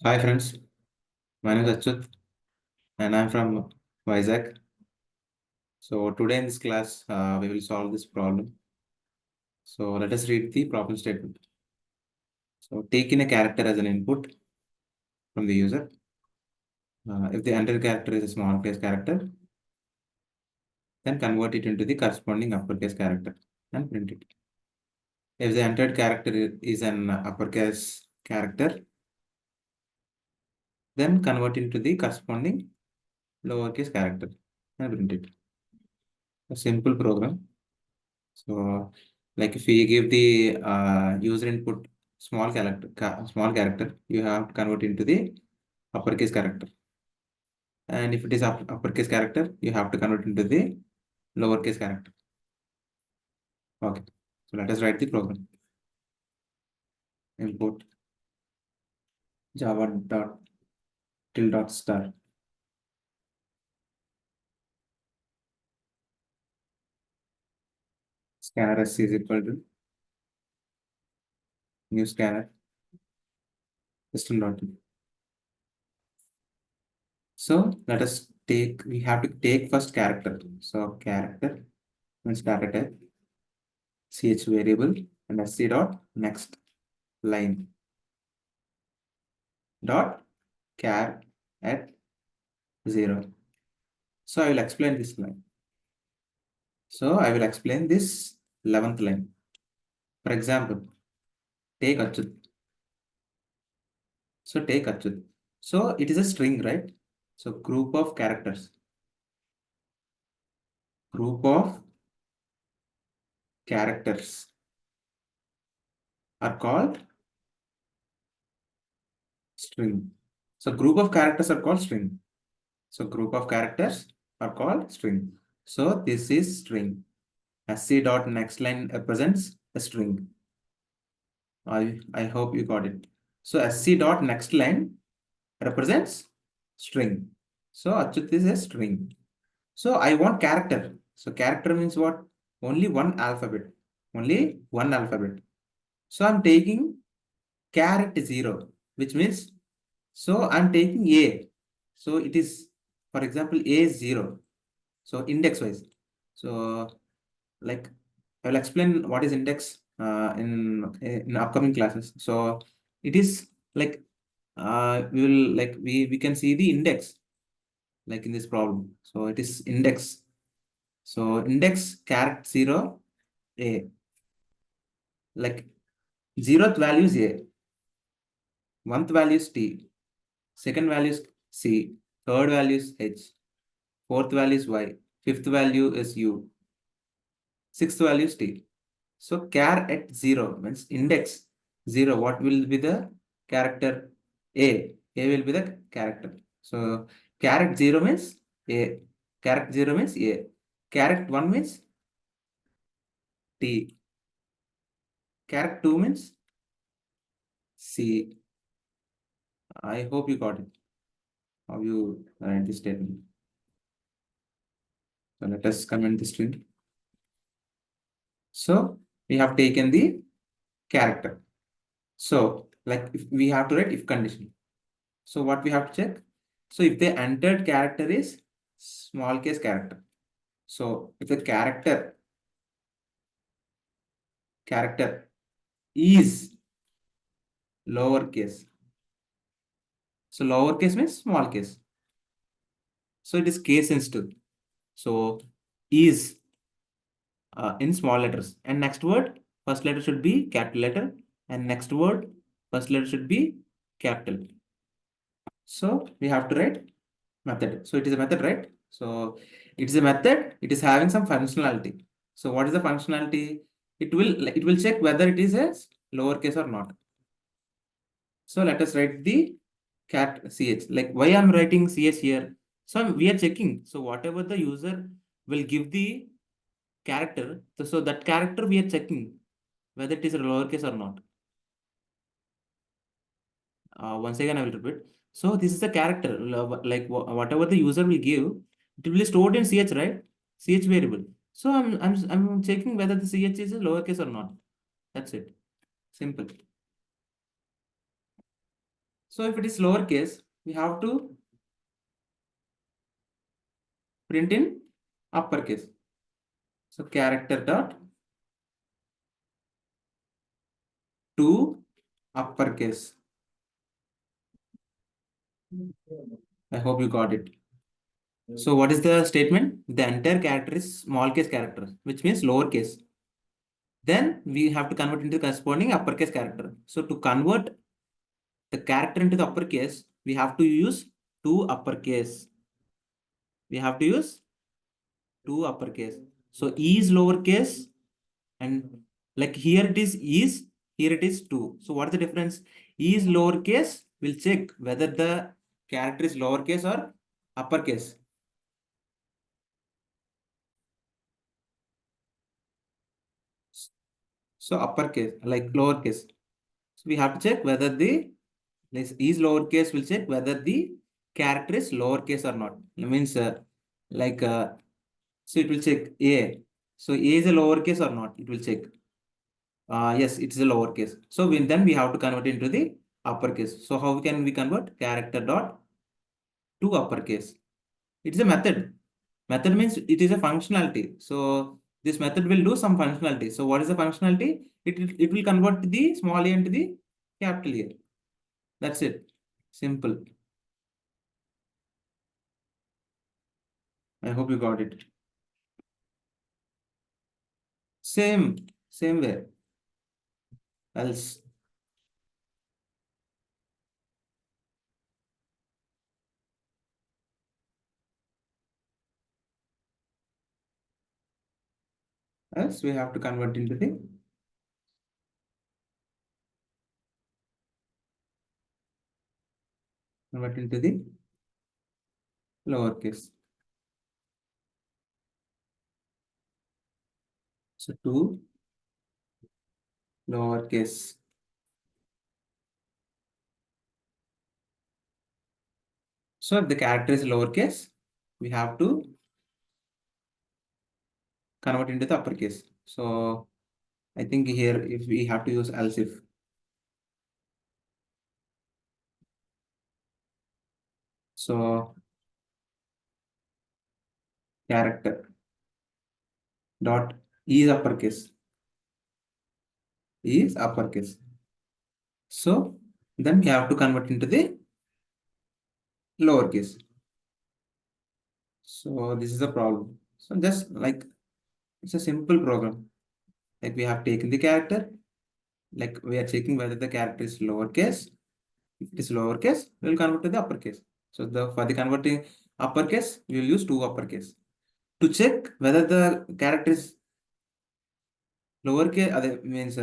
Hi friends, my name is Achyut and I'm from Vizag. So today in this class, we will solve this problem. So let us read the problem statement. So take in a character as an input from the user. If the entered character is a small case character, then convert it into the corresponding uppercase character and print it. If the entered character is an uppercase character, then convert into the corresponding lowercase character and print it. A simple program. So, like if we give the user input small character, you have to convert into the uppercase character. And if it is uppercase character, you have to convert into the lowercase character. Okay. So let us write the program. Import java dot till dot star. Scanner s is equal to new scanner system dot in. So let us take, we have to take first character. So character means data type, ch variable, and sc dot next line dot char at 0. So I will explain this line. So I will explain this 11th line. For example, take Achyut. So take Achyut. So it is a string, right? So group of characters. Group of characters are called string. So group of characters are called string. So group of characters are called string. So this is string. Sc dot next line represents a string. I hope you got it. So sc dot next line represents string. So Achyut is a string. So I want character. So character means what? Only one alphabet. Only one alphabet. So I'm taking char at 0, which means, so I'm taking A. So it is, for example, A is 0. So index wise. So like I will explain what is index in upcoming classes. So it is like we can see the index like in this problem. So it is index. So index char 0 A, like 0th value is A, 1th value is T, second value is C, third value is H, fourth value is Y, fifth value is U, sixth value is T. So char at 0 means index 0. What will be the character? A. A will be the character. So char at 0 means A. Char at 0 means A. Char at 1 means T. Char at 2 means C. I hope you got it. How you write this statement. So let us comment the string. So we have taken the character. So like if we have to write if condition. So what we have to check? So if the entered character is small case character. So if the character is lowercase. So lowercase means small case. So it is case sensitive. So is in small letters. And next word, first letter should be capital letter. And next word, first letter should be capital. So we have to write method. So it is a method, right? So it is a method. It is having some functionality. So what is the functionality? It will check whether it is a lowercase or not. So let us write the cat ch. Like why I'm writing ch here? So we are checking. So whatever the user will give the character, so that character we are checking whether it is a lowercase or not. Once again, I will repeat. So this is the character, like whatever the user will give, it will be stored in ch, right? Ch variable. So I'm checking whether the ch is a lowercase or not. That's it. Simple. So if it is lowercase, we have to print in uppercase. So character dot to uppercase. I hope you got it. So what is the statement? The entire character is small case character, which means lowercase. Then we have to convert into the corresponding uppercase character. So to convert the character into the uppercase, we have to use two uppercase. We have to use two uppercase. So E is lowercase, and like here it is here it is 2. So what is the difference? E is lowercase. We'll check whether the character is lowercase or uppercase. So uppercase, like lowercase. So we have to check whether the this is lowercase. Will check whether the character is lowercase or not. It means like so it will check A. So A is a lowercase or not? It will check. Yes, it is a lowercase. So then we have to convert into the uppercase. So how can we convert character dot to uppercase? It is a method. Method means it is a functionality. So this method will do some functionality. So what is the functionality? It will convert the small a into the capital A. That's it. Simple. I hope you got it. Same way. Else. Else we have to convert into the lowercase. So to lowercase. So if the character is lowercase, we have to convert into the uppercase. So I think here if we have to use else if. So character dot is uppercase. Is uppercase. So then we have to convert into the lowercase. So this is the problem. So just like it's a simple program. Like we have taken the character, like we are checking whether the character is lowercase. If it is lowercase, we will convert to the uppercase. So for the converting uppercase, we will use two uppercase. To check whether the character is lowercase, means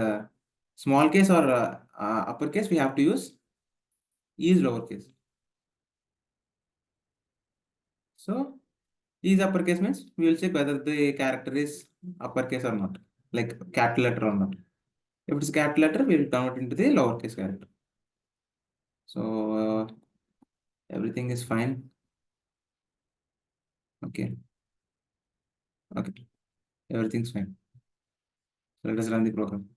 small case or uppercase, we have to use is lowercase. So is uppercase means we will check whether the character is uppercase or not, like capital letter or not. If it is capital letter, we will convert into the lowercase character. So everything is fine. Okay. Okay. Everything's fine. So let us run the program.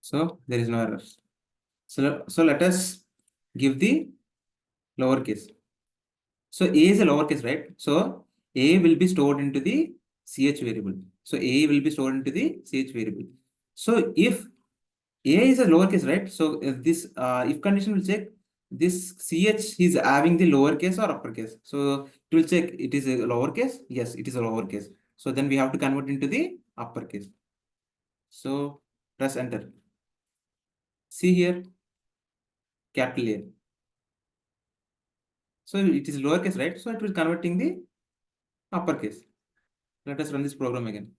So there is no errors. So let us give the lowercase. So A is a lowercase, right? So A will be stored into the CH variable. So A will be stored into the CH variable. So if A is a lowercase, right? So this if condition will check this CH is having the lowercase or uppercase. So it will check it is a lowercase. Yes, it is a lowercase. So then we have to convert into the uppercase. So press enter. See here, capital A. So it is lowercase, right? So it will converting the uppercase. Let us run this program again.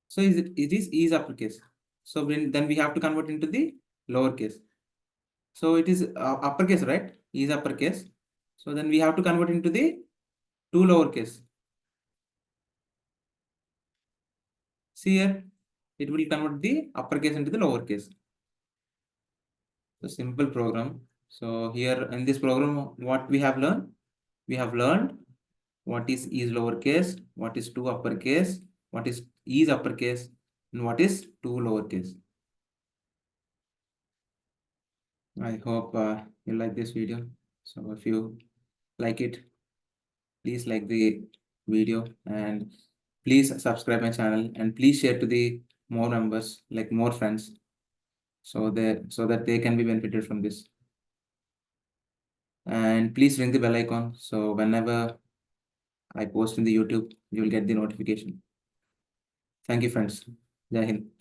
So it is uppercase. So then we have to convert into the lowercase. So it is uppercase, right? Is uppercase. So then we have to convert into the two lowercase. See here, it will convert the uppercase into the lowercase. So simple program. So here in this program, what we have learned? we have learned what is lowercase, what is two uppercase, what is uppercase, and what is two lowercase. I hope you like this video. So if you like it, please like the video and please subscribe my channel and please share to the more members, like more friends, so that they can be benefited from this. And please ring the bell icon so whenever I post in the YouTube, you will get the notification. Thank you, friends. Jai Hind.